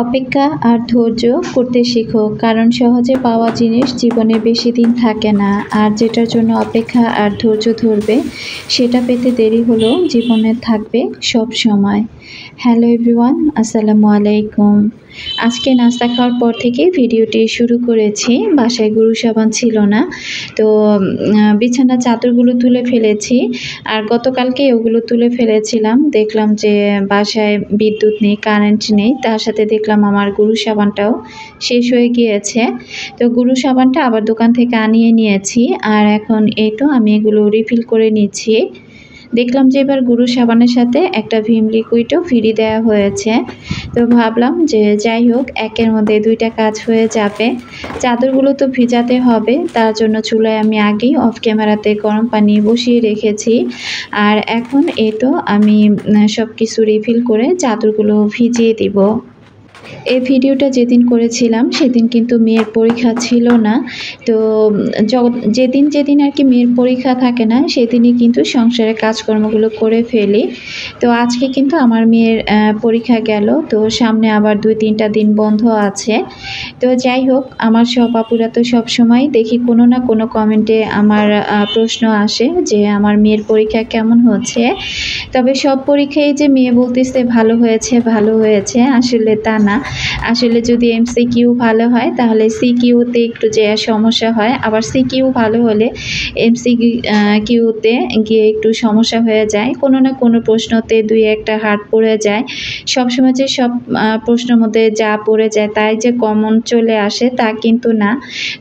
অপেক্ষা আর ধৈর্য করতে শিখো, কারণ সহজে পাওয়া জিনিস জীবনে বেশি দিন থাকে না। আর যেটার জন্য অপেক্ষা আর ধৈর্য ধরবে সেটা পেতে দেরি হলেও জীবনে থাকবে সব সময়। হ্যালো এভরিওয়ান, আসসালামু আলাইকুম। আজকে নাস্তা খাওয়ার পর থেকে ভিডিওটি শুরু করেছি। বাসায় গরু সাবান ছিল না, তো বিছানার চাদরগুলো তুলে ফেলেছি। আর গতকালকে ওগুলো তুলে ফেলেছিলাম, দেখলাম যে বাসায় বিদ্যুৎ নেই, কারেন্ট নেই, তার সাথে দেখলাম আমার গরু সাবানটাও শেষ হয়ে গিয়েছে। তো গরু সাবানটা আবার দোকান থেকে আনিয়ে নিয়েছি, আর এখন এই তো আমি এগুলো রিফিল করে নিচ্ছি। দেখলাম যে এবার গরু সাবানের সাথে একটা ভিম লিকুইডও ফ্রি দেওয়া হয়েছে। তো ভাবলাম যে যাই হোক, একের মধ্যে দুইটা কাজ হয়ে যাবে। চাদরগুলো তো ভিজাতে হবে, তার জন্য চুলায় আমি আগেই অফ ক্যামেরাতে গরম পানি বসিয়ে রেখেছি। আর এখন এই তো আমি সব কিছু রিফিল করে চাদরগুলো ভিজিয়ে দিব। এই ভিডিওটা যেদিন করেছিলাম সেদিন কিন্তু মেয়ের পরীক্ষা ছিল না। তো যেদিন আর কি মেয়ের পরীক্ষা থাকে না সেদিনই কিন্তু সংসারের কাজকর্মগুলো করে ফেলি। তো আজকে কিন্তু আমার মেয়ের পরীক্ষা গেল, তো সামনে আবার 2-3টা দিন বন্ধ আছে। তো যাই হোক, আমার সব আপুরা তো সবসময় দেখি কোনো না কোনো কমেন্টে আমার প্রশ্ন আসে যে আমার মেয়ের পরীক্ষা কেমন হচ্ছে। তবে সব পরীক্ষায় যে মেয়ে বলতেছে ভালো হয়েছে, আসলে তা না। আসলে যদি এমসিকিউ ভালো হয় তাহলে সিকিউতে একটু যে সমস্যা হয়, আবার সিকিউ ভালো হলে এমসিকিউতে গিয়ে একটু সমস্যা হয়ে যায়। কোনো না কোনো প্রশ্নতে 2-1টা হার্ড পড়ে যায়। সবসময় যে সব প্রশ্নের মধ্যে যা পড়ে যায় তাই যে কমন চলে আসে তা কিন্তু না।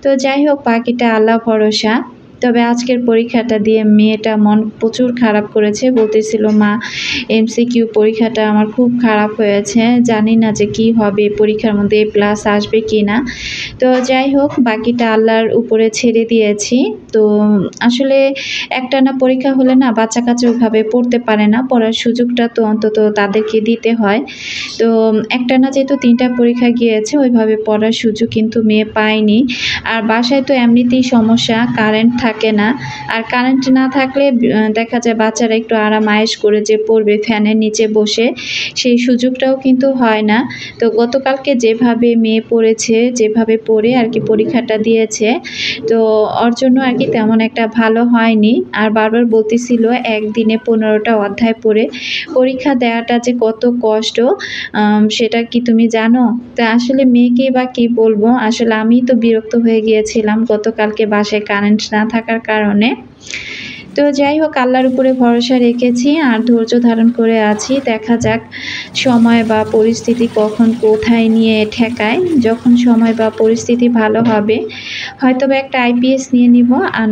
তো যাই হোক, বাকিটা আল্লাহ ভরসা। তবে আজকের পরীক্ষাটা দিয়ে মেয়েটা মন প্রচুর খারাপ করেছে, বলতেছিল মা এমসিকিউ পরীক্ষাটা আমার খুব খারাপ হয়েছে, জানি না যে কি হবে, পরীক্ষার মধ্যে প্লাস আসবে কি না। তো যাই হোক, বাকিটা আল্লাহর উপরে ছেড়ে দিয়েছি। তো আসলে একটানা পরীক্ষা হলে না বাচ্চা কাচ্চা ওইভাবে পড়তে পারে না, পড়ার সুযোগটা তো অন্তত তাদেরকে দিতে হয়। তো একটানা যেহেতু 3টা পরীক্ষা গিয়েছে, ওইভাবে পড়ার সুযোগ কিন্তু মেয়ে পায়নি। আর বাসায় তো এমনিতেই সমস্যা, কারেন্ট থাকে না। আর কারেন্ট না থাকলে দেখা যায় বাচ্চারা একটু আরাম আয়েশ করে যে পড়বে ফ্যানের নিচে বসে, সেই সুযোগটাও কিন্তু হয় না। তো গতকালকে যেভাবে মেয়ে পড়েছে, যেভাবে পড়ে আর কি পরীক্ষাটা দিয়েছে, তো ওর জন্য আর কি তেমন একটা ভালো হয়নি। আর বারবার বলতেছিল একদিনে 15টা অধ্যায় পড়ে পরীক্ষা দেওয়াটা যে কত কষ্ট, সেটা কি তুমি জানো? তো আসলে মেয়েকে বা কি বলবো, আসলে আমি তো বিরক্ত হয়ে গিয়েছিলাম গতকালকে বাসায় কারেন্ট না থাকার কারণে। তো যাই হোক, আল্লাহর উপরে ভরসা রেখেছি আর ধৈর্য ধারণ করে আছি। দেখা যাক সময় বা পরিস্থিতি কখন কোথায় নিয়ে ঠেকায়। যখন সময় বা পরিস্থিতি ভালো হবে হয়তোবা একটা আইপিএস নিয়ে নিব, আর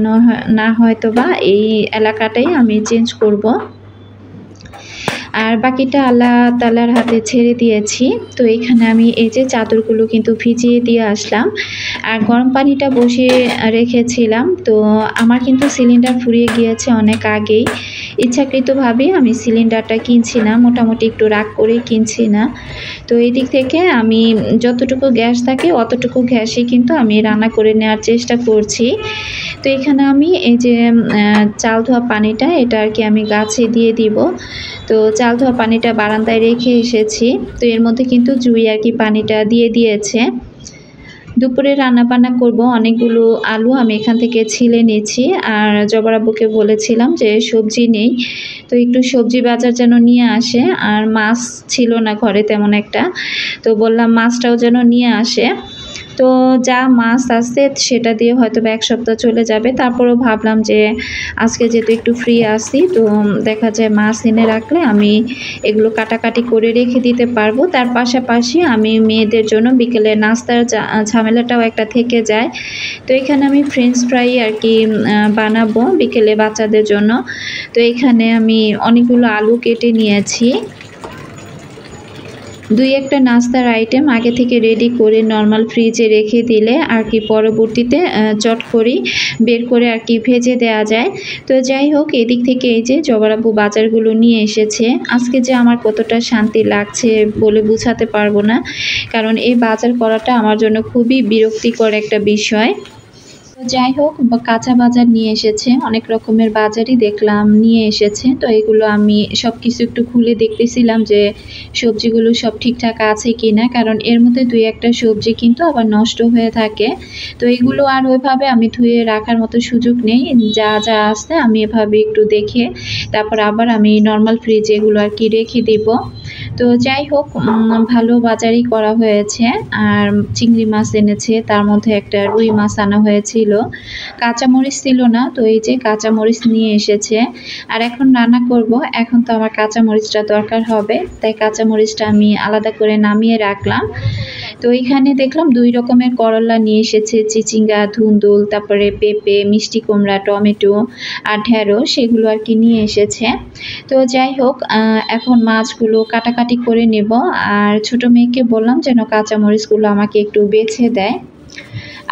না হয়তোবা এই এলাকাটাই আমি চেঞ্জ করব। আর বাকিটা আল্লাহ তাআলার হাতে ছেড়ে দিয়েছি। তো এখানে আমি এই যে চাদরগুলো কিন্তু ভিজিয়ে দিয়ে আসলাম, আর গরম পানিটা বসিয়ে রেখেছিলাম। তো আমার কিন্তু সিলিন্ডার ফুরিয়ে গিয়েছে অনেক আগেই। ইচ্ছাকৃতভাবে আমি সিলিন্ডারটা কিনছি না, মোটামুটি একটু রাগ করেই কিনছি না। তো এই দিক থেকে আমি যতটুকু গ্যাস থাকে অতটুকু গ্যাসে কিন্তু আমি রান্না করে নেওয়ার চেষ্টা করছি। তো এখানে আমি এই যে চাল ধোয়া পানিটা, এটা আর কি আমি গাছে দিয়ে দিব। তো চাল ধোয়া পানিটা বারান্দায় রেখে এসেছি। তো এর মধ্যে কিন্তু জুই আর কি পানিটা দিয়ে দিয়েছে। দুপুরে রান্নাবান্না করব, অনেকগুলো আলু আমি এখান থেকে ছিলে নিয়েছি। আর জবর আব্বুকে বলেছিলাম যে সবজি নেই, তো একটু সবজি বাজার যেন নিয়ে আসে। আর মাছ ছিল না ঘরে তেমন একটা, তো বললাম মাছটাও যেন নিয়ে আসে। তো যা মাছ আছে সেটা দিয়ে হয়তো 1 সপ্তাহ চলে যাবে। তারপরেও ভাবলাম যে আজকে যেহেতু একটু ফ্রি আছি, তো দেখা যায় মাছ এনে রাখলে আমি এগুলো কাটাকাটি করে রেখে দিতে পারবো। তার পাশাপাশি আমি মেয়েদের জন্য বিকেলে নাস্তার ঝামেলাটাও একটা থেকে যায়। তো এখানে আমি ফ্রেঞ্চ ফ্রাই আর কি বানাবো বিকেলে বাচ্চাদের জন্য। তো এখানে আমি অনেকগুলো আলু কেটে নিয়েছি। 2-1টা নাস্তার আইটেম আগে থেকে রেডি করে নর্মাল ফ্রিজে রেখে দিলে আর কি পরবর্তীতে চট করেই বের করে আর কি ভেজে দেওয়া যায়। তো যাই হোক, এদিক থেকে এই যে জবর আব্বু বাজারগুলো নিয়ে এসেছে। আজকে যে আমার কতটা শান্তি লাগছে বলে বোঝাতে পারবো না, কারণ এই বাজার করাটা আমার জন্য খুবই বিরক্তিকর একটা বিষয়। তো যাই হোক কাঁচা বাজার নিয়ে এসেছে, অনেক রকমের বাজারই দেখলাম নিয়ে এসেছে। তো এগুলো আমি সবকিছু একটু খুলে দেখতেছিলাম যে সবজিগুলো সব ঠিকঠাক আছে কিনা, কারণ এর মধ্যে ২-১টা সবজি কিন্তু আবার নষ্ট হয়ে থাকে। তো এগুলো আর ওইভাবে আমি ধুয়ে রাখার মতো সুযোগ নেই। যা যা আছে আমি এভাবে একটু দেখে তারপর আবার আমি নর্মাল ফ্রিজে এগুলো আর কি রেখে দিব। তো যাই হোক ভালো বাজারই করা হয়েছে। আর চিংড়ি মাছ এনেছে, তার মধ্যে একটা রুই মাছ আনা হয়েছিল। কাঁচামরিচ ছিল না, তো এই যে কাঁচামরিচ নিয়ে এসেছে। আর এখন রান্না করব, এখন তো আমার কাঁচামরিচটা দরকার হবে, তাই কাঁচামরিচটা আমি আলাদা করে নামিয়ে রাখলাম। তো এখানে দেখলাম ২ রকমের করলা নিয়ে এসেছে, চিচিঙ্গা, ধুন্দুল, তারপরে পেঁপে, মিষ্টি কুমড়া, টমেটো আর ঢেঁড়স সেগুলো আর কি নিয়ে এসেছে। তো যাই হোক এখন মাছগুলো কাটাকাটি করে নেব। আর ছোট মেয়েকে বললাম যেন কাঁচামরিচগুলো আমাকে একটু বেছে দেয়।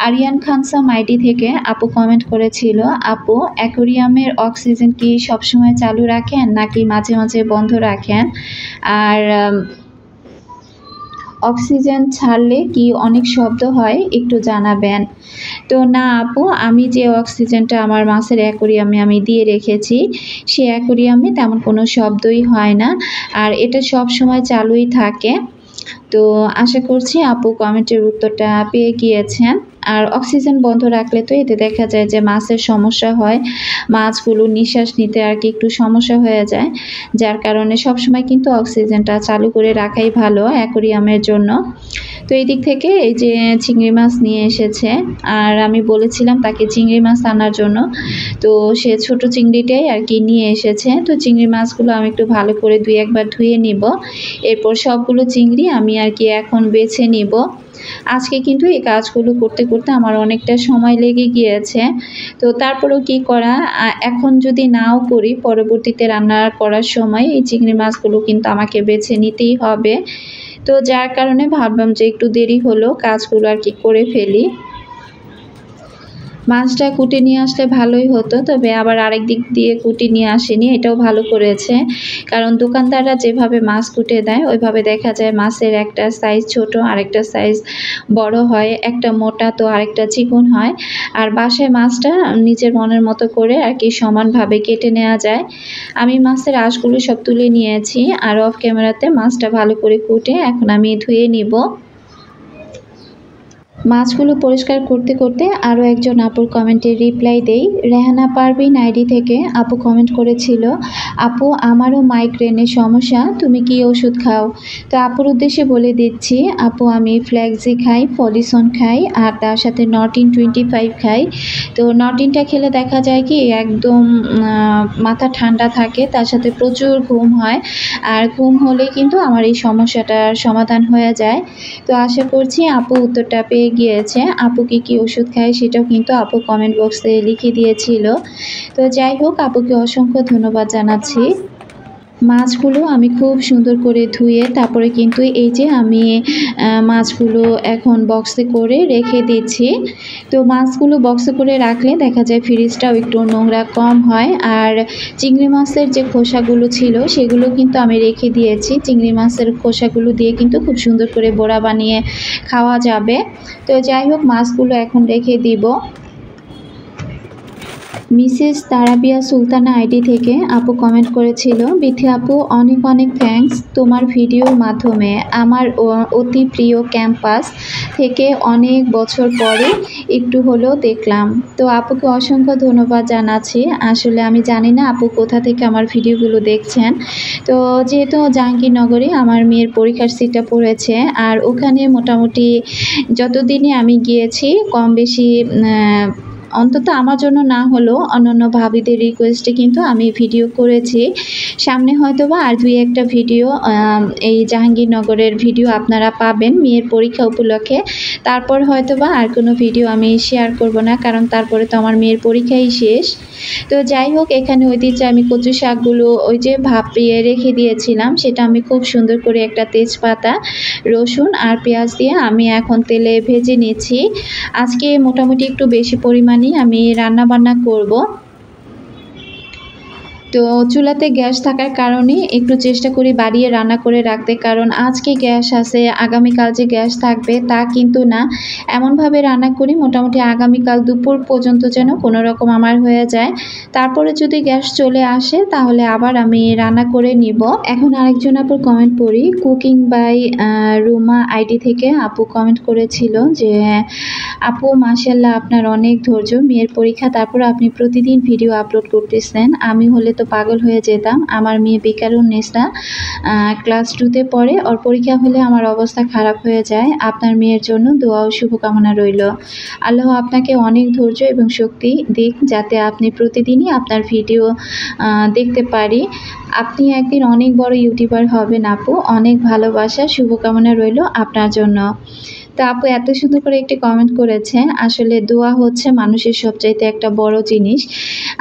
আরিয়ান খানসাম আইডি থেকে আপু কমেন্ট করেছিল, আপু অ্যাকোরিয়ামের অক্সিজেন কি সবসময় চালু রাখেন নাকি মাঝে মাঝে বন্ধ রাখেন? আর অক্সিজেন ছাড়লে কি অনেক শব্দ হয়, একটু জানাবেন। তো না আপু, আমি যে অক্সিজেনটা আমার মাছের অ্যাকোরিয়ামে আমি দিয়ে রেখেছি, সে অ্যাকোরিয়ামে তেমন কোনো শব্দই হয় না, আর এটা সব সময় চালুই থাকে। তো আশা করছি আপু কমেন্টের উত্তরটা পেয়ে গিয়েছেন। আর অক্সিজেন বন্ধ রাখলে তো এতে দেখা যায় যে মাছের সমস্যা হয়, মাছগুলো নিঃশ্বাস নিতে আর কি একটু সমস্যা হয়ে যায়, যার কারণে সবসময় কিন্তু অক্সিজেনটা চালু করে রাখাই ভালো অ্যাকোরিয়ামের জন্য। তো এই দিক থেকে এই যে চিংড়ি মাছ নিয়ে এসেছে, আর আমি বলেছিলাম তাকে চিংড়ি মাছ আনার জন্য, তো সে ছোট চিংড়িটাই আর কি নিয়ে এসেছে। তো চিংড়ি মাছগুলো আমি একটু ভালো করে ২-১ বার ধুয়ে নিব, এরপর সবগুলো চিংড়ি আমি আর কি এখন বেছে নিব। আজকে কিন্তু এই কাজগুলো করতে করতে আমার অনেকটা সময় লেগে গিয়েছে। তো তারপরেও কি করা, এখন যদি নাও করি পরবর্তীতে রান্না করার সময় এই চিংড়ি মাছগুলো কিন্তু আমাকে বেছে নিতেই হবে। তো যার কারণে ভাবলাম যে একটু দেরি হলেও কাজগুলো আর কি করে ফেলি। মাছটা কুটে নিয়ে আসলে ভালোই হতো, তবে আবার আরেক দিক দিয়ে কুটে নিয়ে আসেনি, এটাও ভালো করেছে। কারণ দোকানদাররা যেভাবে মাছ কুটে দেয় ওইভাবে দেখা যায় মাছের একটা সাইজ ছোট, আরেকটা সাইজ বড় হয়, একটা মোটা তো আরেকটা চিকন হয়। আর বাসায় মাছটা নিজের মনের মতো করে আর কি সমানভাবে কেটে নেওয়া যায়। আমি মাছের আঁশগুলো সব তুলে নিয়েছি, আর অফ ক্যামেরাতে মাছটা ভালো করে কুটে এখন আমি ধুয়ে নিব। মাছগুলো পরিষ্কার করতে করতে আরও একজন আপুর কমেন্টে রিপ্লাই দেই। রেহানা পারভিন আইডি থেকে আপু কমেন্ট করেছিল, আপু আমারও মাইগ্রেনের সমস্যা, তুমি কি ওষুধ খাও? তো আপুর উদ্দেশ্যে বলে দিচ্ছি, আপু আমি ফ্ল্যাক্সি খাই, ফলিসন খাই, আর তার সাথে নটিন 25 খাই। তো নটিনটা খেলে দেখা যায় কি একদম মাথা ঠান্ডা থাকে, তার সাথে প্রচুর ঘুম হয়, আর ঘুম হলে কিন্তু আমার এই সমস্যাটার সমাধান হয়ে যায়। তো আশা করছি আপু উত্তরটা পেয়ে গিয়েছে। আপু কি ওষুধ খায় সেটাও কিন্তু আপু কমেন্ট বক্সে লিখে দিয়েছিল। তো যাই হোক, আপুকে অসংখ্য ধন্যবাদ জানাচ্ছি। মাছগুলো আমি খুব সুন্দর করে ধুয়ে তারপরে কিন্তু এই যে আমি মাছগুলো এখন বক্সে করে রেখে দিচ্ছি। তো মাছগুলো বক্সে করে রাখলে দেখা যায় ফ্রিজটাও একটু নোংরা কম হয়। আর চিংড়ি মাছের যে খোসাগুলো ছিল সেগুলো কিন্তু আমি রেখে দিয়েছি। চিংড়ি মাছের খোসাগুলো দিয়ে কিন্তু খুব সুন্দর করে বড়া বানিয়ে খাওয়া যাবে। তো যাই হোক, মাছগুলো এখন রেখে দিব। মিসেস তারাবিয়া সুলতানা আইডি থেকে আপু কমেন্ট করেছিল, বিথি আপু অনেক অনেক থ্যাঙ্কস, তোমার ভিডিওর মাধ্যমে আমার অতি প্রিয় ক্যাম্পাস থেকে অনেক বছর পরে একটু হলেও দেখলাম। তো আপুকে অসংখ্য ধন্যবাদ জানাচ্ছি। আসলে আমি জানি না আপু কোথা থেকে আমার ভিডিওগুলো দেখছেন। তো যেহেতু জাহাঙ্গীরনগরে আমার মেয়ের পরীক্ষার সিটটা পড়েছে, আর ওখানে মোটামুটি যতদিনই আমি গিয়েছি কম বেশি অন্তত আমার জন্য না হলেও অন্যান্য ভাবিদের রিকোয়েস্টে কিন্তু আমি ভিডিও করেছি। সামনে হয়তোবা আর ২-১টা ভিডিও এই জাহাঙ্গীরনগরের ভিডিও আপনারা পাবেন মেয়ের পরীক্ষা উপলক্ষে। তারপর হয়তোবা আর কোনো ভিডিও আমি শেয়ার করব না, কারণ তারপরে তো আমার মেয়ের পরীক্ষাই শেষ। তো যাই হোক, এখানে ঐতিহ্যে আমি কচু শাকগুলো ওই যে ভাপিয়ে রেখে দিয়েছিলাম, সেটা আমি খুব সুন্দর করে একটা তেজপাতা, রসুন আর পেঁয়াজ দিয়ে আমি এখন তেলে ভেজে নিচ্ছি। আজকে মোটামুটি একটু বেশি পরিমাণে আমি রান্না বান্না করব। তো চুলাতে গ্যাস থাকার কারণে একটু চেষ্টা করি বাড়িয়ে রান্না করে রাখতে, কারণ আজকে গ্যাস আছে আগামীকাল যে গ্যাস থাকবে তা কিন্তু না। এমনভাবে রান্না করি মোটামুটি আগামীকাল দুপুর পর্যন্ত যেন কোনো রকম আমার হয়ে যায়। তারপরে যদি গ্যাস চলে আসে তাহলে আবার আমি রান্না করে নিব। এখন আরেকজন আপুর কমেন্ট পড়ি, কুকিং বাই রুমা আইডি থেকে আপু কমেন্ট করেছিল যে আপু মাশাআল্লাহ আপনার অনেক ধৈর্য, মেয়ের পরীক্ষা তারপর আপনি প্রতিদিন ভিডিও আপলোড করতেছেন। আমি হলে তো পাগল হয়ে যেতাম। আমার মেয়ে বিকারুন্নেসা ক্লাস 2তে পড়ে, ওর পরীক্ষা হলে আমার অবস্থা খারাপ হয়ে যায়। আপনার মেয়ের জন্য দোয়া ও শুভকামনা রইল। আল্লাহ আপনাকে অনেক ধৈর্য এবং শক্তি দিক যাতে আপনি প্রতিদিনই আপনার ভিডিও দেখতে পারি। আপনি একদিন অনেক বড় ইউটিউবার হবেন আপু, অনেক ভালোবাসা শুভকামনা রইল আপনার জন্য। তো আপু এত সুন্দর করে একটি কমেন্ট করেছে। আসলে দোয়া হচ্ছে মানুষের সবচাইতে একটা বড় জিনিস।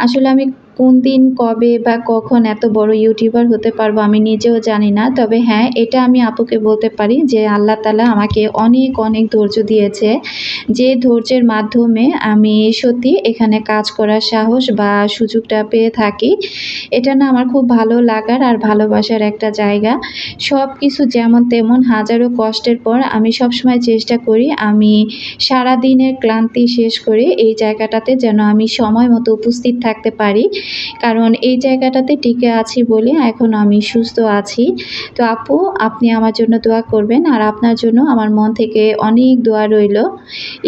আসলে আমি কোন দিন কবে বা কখন এত বড় ইউটিউবার হতে পারবো আমি নিজেও জানি না। তবে হ্যাঁ, এটা আমি আপুকে বলতে পারি যে আল্লাহ তাআলা আমাকে অনেক অনেক ধৈর্য দিয়েছে, যে ধৈর্যের মাধ্যমে আমি সত্যি এখানে কাজ করার সাহস বা সুযোগটা পেয়ে থাকি। এটা না আমার খুব ভালো লাগার আর ভালোবাসার একটা জায়গা। সব কিছু যেমন তেমন হাজারো কষ্টের পর আমি সবসময় চেষ্টা করি আমি সারাদিনের ক্লান্তি শেষ করে এই জায়গাটাতে যেন আমি সময় মতো উপস্থিত থাকতে পারি, কারণ এই জায়গাটাতে টিকে আছি বলে এখন আমি সুস্থ আছি। তো আপু আপনি আমার জন্য দোয়া করবেন, আর আপনার জন্য আমার মন থেকে অনেক দোয়া রইল।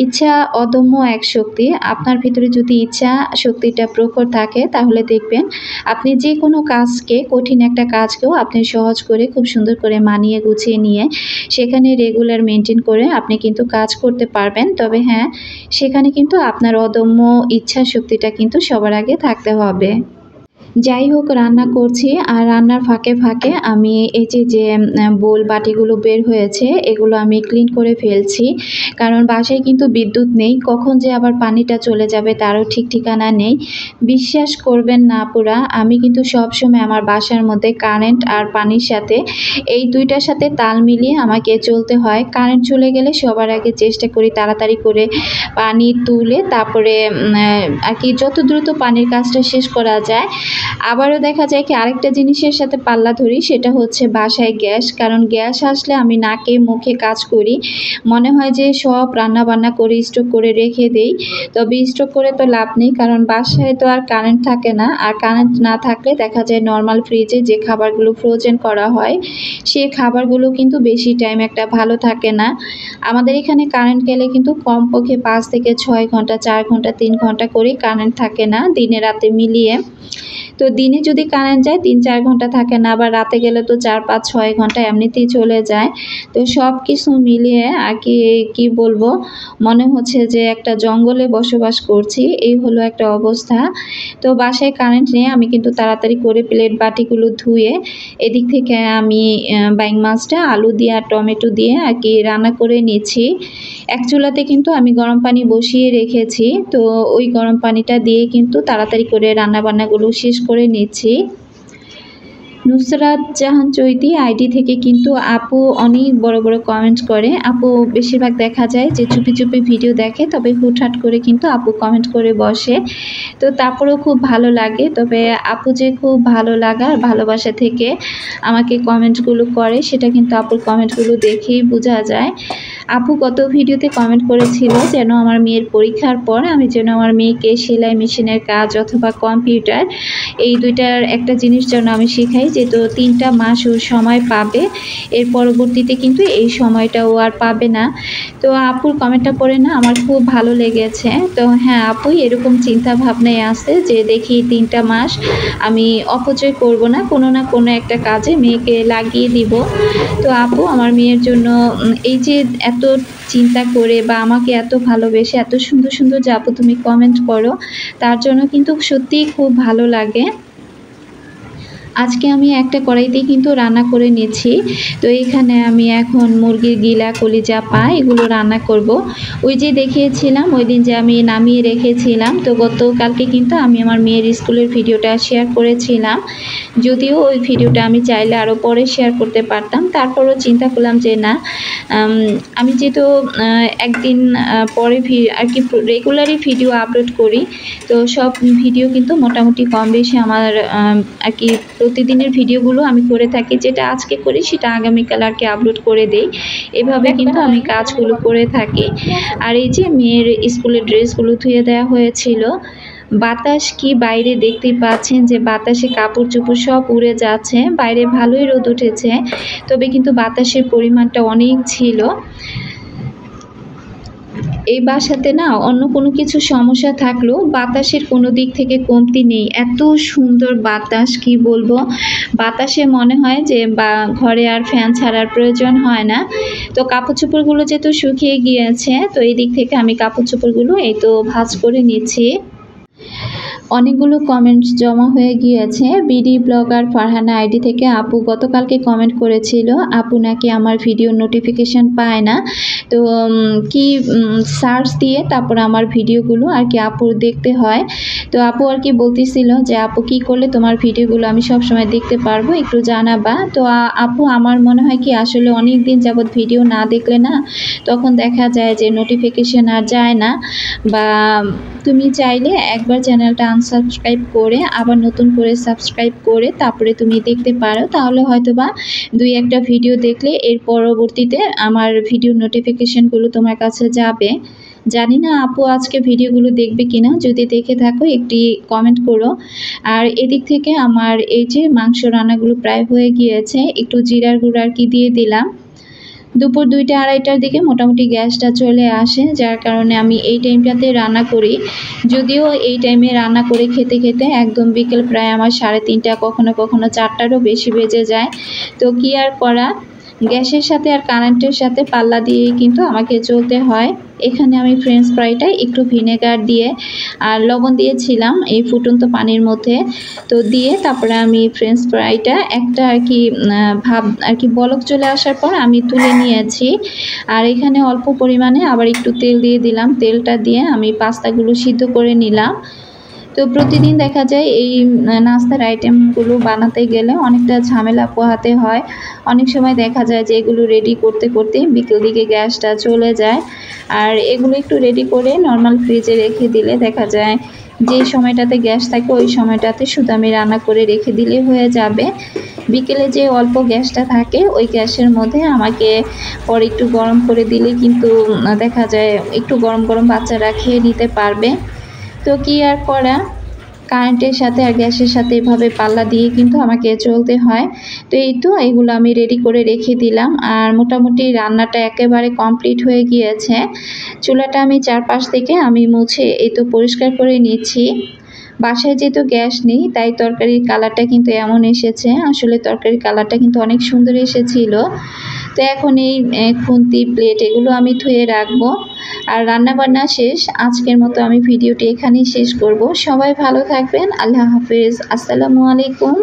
ইচ্ছা অদম্য এক শক্তি, আপনার ভিতরে যদি ইচ্ছা শক্তিটা প্রখর থাকে তাহলে দেখবেন আপনি যে কোনো কাজকে, কঠিন একটা কাজকেও আপনি সহজ করে খুব সুন্দর করে মানিয়ে গুছিয়ে নিয়ে সেখানে রেগুলার মেনটেন করে আপনি কিন্তু কাজ করতে পারবেন। তবে হ্যাঁ, সেখানে কিন্তু আপনার অদম্য ইচ্ছা শক্তিটা কিন্তু সবার আগে থাকতে হবে। যাই হোক, রান্না করছি আর রান্নার ফাঁকে ফাঁকে আমি এই যে বোল বাটিগুলো বের হয়েছে এগুলো আমি ক্লিন করে ফেলছি, কারণ বাসায় কিন্তু বিদ্যুৎ নেই, কখন যে আবার পানিটা চলে যাবে তারও ঠিক ঠিকানা নেই। বিশ্বাস করবেন না আপুরা, আমি কিন্তু সবসময় আমার বাসার মধ্যে কারেন্ট আর পানির সাথে এই দুইটার সাথে তাল মিলিয়ে আমাকে চলতে হয়। কারেন্ট চলে গেলে সবার আগে চেষ্টা করি তাড়াতাড়ি করে পানি তুলে তারপরে আর কি যত দ্রুত পানির কাজটা শেষ করা যায়। আবারও দেখা যায় কি আরেকটা জিনিসের সাথে পাল্লা ধরি, সেটা হচ্ছে বাসায় গ্যাস। কারণ গ্যাস আসলে আমি নাকে মুখে কাজ করি, মনে হয় যে সব রান্না বান্না করে স্টক করে রেখে দেই। তবে স্টক করে তো লাভ নেই, কারণ বাসায় তো আর কারেন্ট থাকে না, আর কারেন্ট না থাকলে দেখা যায় নর্মাল ফ্রিজে যে খাবারগুলো ফ্রোজেন করা হয় সেই খাবারগুলো কিন্তু বেশি টাইম একটা ভালো থাকে না। আমাদের এখানে কারেন্ট গেলে কিন্তু কমপক্ষে 5 থেকে 6 ঘন্টা, 4 ঘন্টা, 3 ঘন্টা করে কারেন্ট থাকে না দিনে রাতে মিলিয়ে। তো দিনে যদি কারেন্ট যায় 3-4 ঘন্টা থাকে না, আবার রাতে গেলে তো 4-5-6 ঘন্টা এমনিতেই চলে যায়। তো সব কিছু মিলিয়ে আর কি বলবো, মনে হচ্ছে যে একটা জঙ্গলে বসবাস করছি, এই হলো একটা অবস্থা। তো বাসায় কারেন্ট নেই, আমি কিন্তু তাড়াতাড়ি করে প্লেট বাটিগুলো ধুয়ে এদিক থেকে আমি বাইং মাছটা আলু দিয়ে আর টমেটো দিয়ে আর কি রান্না করে নিচ্ছি। এক চুলাতে কিন্তু আমি গরম পানি বসিয়ে রেখেছি, তো ওই গরম পানিটা দিয়ে কিন্তু তাড়াতাড়ি করে রান্নাবান্নাগুলো শেষ করে নিচ্ছি। নুসরাত জাহান চৈতি আইডি থেকে কিন্তু আপু অনেক বড় বড় কমেন্ট করে। আপু বেশিরভাগ দেখা যায় যে চুপি চুপি ভিডিও দেখে, তবে হুটহাট করে কিন্তু আপু কমেন্ট করে বসে। তো তারপরেও খুব ভালো লাগে। তবে আপু যে খুব ভালো লাগা আর ভালোবাসা থেকে আমাকে কমেন্টগুলো করে সেটা কিন্তু আপুর কমেন্টগুলো দেখেই বোঝা যায়। আপু গত ভিডিওতে কমেন্ট করেছিল যেন আমার মেয়ের পরীক্ষার পর আমি যেন আমার মেয়েকে সেলাই মেশিনের কাজ অথবা কম্পিউটার এই দুইটার একটা জিনিস যেন আমি শেখাই, যেহেতু 3টা মাস ও সময় পাবে, এর পরবর্তীতে কিন্তু এই সময়টা ও আর পাবে না। তো আপুর কমেন্টটা পড়ে না আমার খুব ভালো লেগেছে। তো হ্যাঁ, আপু এরকম চিন্তা ভাবনায় আছে যে দেখি 3টা মাস আমি অপচয় করব না, কোনো না কোনো একটা কাজে মেয়েকে লাগিয়ে দিব। তো আপু আমার মেয়ের জন্য এই যে এত চিন্তা করে বা আমাকে এত ভালোবেসে এত সুন্দর সুন্দর যে আপু তুমি কমেন্ট করো, তার জন্য কিন্তু সত্যিই খুব ভালো লাগে। আজকে আমি একটা কড়াইতেই কিন্তু রান্না করে নিচ্ছি। তো এখানে আমি এখন মুরগির গিলা, কলিজা, পা এগুলো রান্না করব। ওই যে দেখিয়েছিলাম ওইদিন যে আমি নামিয়ে রেখেছিলাম, তো গতকালকে কিন্তু আমি আমার মেয়ের স্কুলের ভিডিওটা শেয়ার করেছিলাম। যদিও ওই ভিডিওটা আমি চাইলে আরও পরে শেয়ার করতে পারতাম, তারপরও চিন্তা করলাম যে না, আমি যেহেতু একদিন পরে আর কি রেগুলারই ভিডিও আপলোড করি, তো সব ভিডিও কিন্তু মোটামুটি কম বেশি আমার আর কি প্রতিদিনের ভিডিওগুলো আমি করে থাকি, যেটা আজকে করি সেটা আগামীকাল আর কি আপলোড করে দেই। এভাবে কিন্তু আমি কাজগুলো করে থাকি। আর এই যে মেয়ের স্কুলের ড্রেসগুলো ধুয়ে দেওয়া হয়েছিল, বাতাস কি বাইরে দেখতেই পাচ্ছেন যে বাতাসে কাপড় চোপড় সব উড়ে যাচ্ছে। বাইরে ভালোই রোদ উঠেছে, তবে কিন্তু বাতাসের পরিমাণটা অনেক ছিল। এই বাসাতে না অন্য কোনো কিছু সমস্যা থাকলেও বাতাসের কোনো দিক থেকে কমতি নেই। এত সুন্দর বাতাস, কি বলবো, বাতাসে মনে হয় যে বা ঘরে আর ফ্যান ছাড়ার প্রয়োজন হয় না। তো কাপড় চোপড়গুলো যেহেতু শুকিয়ে গিয়েছে, তো এই দিক থেকে আমি কাপড় চোপড়গুলো এই তো ভাঁজ করে নিচ্ছি। অনেকগুলো কমেন্টস জমা হয়ে গিয়েছে। বিডি ব্লগার ফারহানা আইডি থেকে আপু গতকালকে কমেন্ট করেছিল, আপু নাকি আমার ভিডিও নোটিফিকেশান পায় না। তো কি সার্চ দিয়ে তারপর আমার ভিডিওগুলো আর কি আপুর দেখতে হয়। তো আপু আর কি বলতেছিল যে আপু কি করলে তোমার ভিডিওগুলো আমি সব সময় দেখতে পারবো, একটু জানাবা। তো আপু আমার মনে হয় কি আসলে অনেক দিন যাবত ভিডিও না দেখলে না, তখন দেখা যায় যে নোটিফিকেশান আর যায় না। বা তুমি চাইলে একবার চ্যানেলটা আনসাবস্ক্রাইব করে আবার নতুন করে সাবস্ক্রাইব করে তারপরে তুমি দেখতে পারো, তাহলে হয়তোবা দুই একটা ভিডিও দেখলে এর পরবর্তীতে আমার ভিডিও নোটিফিকেশানগুলো তোমার কাছে যাবে। জানি না আপু আজকে ভিডিওগুলো দেখবে কিনা, যদি দেখে থাকো একটি কমেন্ট করো। আর এদিক থেকে আমার এই যে মাংস রান্নাগুলো প্রায় হয়ে গিয়েছে, একটু জিরার গুঁড়ো আর কি দিয়ে দিলাম। দুপুর 2টা-2:30টার দিকে মোটামুটি গ্যাসটা চলে আসে, যার কারণে আমি এই টাইমটাতে রান্না করি। যদিও এই টাইমে রান্না করে খেতে খেতে একদম বিকেল প্রায় আমার 3:30, কখনো কখনো 4টারও বেশি বেজে যায়। তো কি আর করা, গ্যাসের সাথে আর কারেন্টের সাথে পাল্লা দিয়েই কিন্তু আমাকে চলতে হয়। এখানে আমি ফ্রেঞ্চ ফ্রাইটা একটু ভিনেগার দিয়ে আর লবণ দিয়েছিলাম এই ফুটন্ত পানির মধ্যে, তো দিয়ে তারপরে আমি ফ্রেঞ্চ ফ্রাইটা একটা আর কি ভাব আর কি বলক চলে আসার পর আমি তুলে নিয়েছি। আর এখানে অল্প পরিমাণে আবার একটু তেল দিয়ে দিলাম, তেলটা দিয়ে আমি পাস্তাগুলো সিদ্ধ করে নিলাম। তো প্রতিদিন দেখা যায় এই নাস্তার আইটেমগুলো বানাতে গেলে অনেকটা ঝামেলা পোহাতে হয়। অনেক সময় দেখা যায় যে এগুলো রেডি করতে করতে বিকেল দিকে গ্যাসটা চলে যায়। আর এগুলো একটু রেডি করে নর্মাল ফ্রিজে রেখে দিলে দেখা যায় যে সময়টাতে গ্যাস থাকে ওই সময়টাতে শুধু আমি রান্না করে রেখে দিলে হয়ে যাবে। বিকেলে যে অল্প গ্যাসটা থাকে ওই গ্যাসের মধ্যে আমাকে পরে একটু গরম করে দিলে কিন্তু দেখা যায় একটু গরম গরম বাচ্চারা খেয়ে নিতে পারবে। তো কি আর করা, কারেন্টের সাথে আর গ্যাসের সাথে এভাবে পাল্লা দিয়ে কিন্তু আমাকে চলতে হয়। তো এই তো এগুলো আমি রেডি করে রেখে দিলাম। আর মোটামুটি রান্নাটা একেবারে কমপ্লিট হয়ে গিয়েছে। চুলাটা আমি চারপাশ থেকে আমি মুছে এই তো পরিষ্কার করে নিচ্ছি। বাসায় যেহেতু গ্যাস নেই তাই তরকারির কালারটা কিন্তু এমন এসেছে, আসলে তরকারির কালারটা কিন্তু অনেক সুন্দর এসেছিল। তো এখন এই খুন্তি প্লেট এগুলো আমি ধুয়ে রাখবো। আর রান্নাবান্না শেষ, আজকের মতো আমি ভিডিওটি এখানেই শেষ করব। সবাই ভালো থাকবেন, আল্লাহ হাফেজ, আসসালামু আলাইকুম।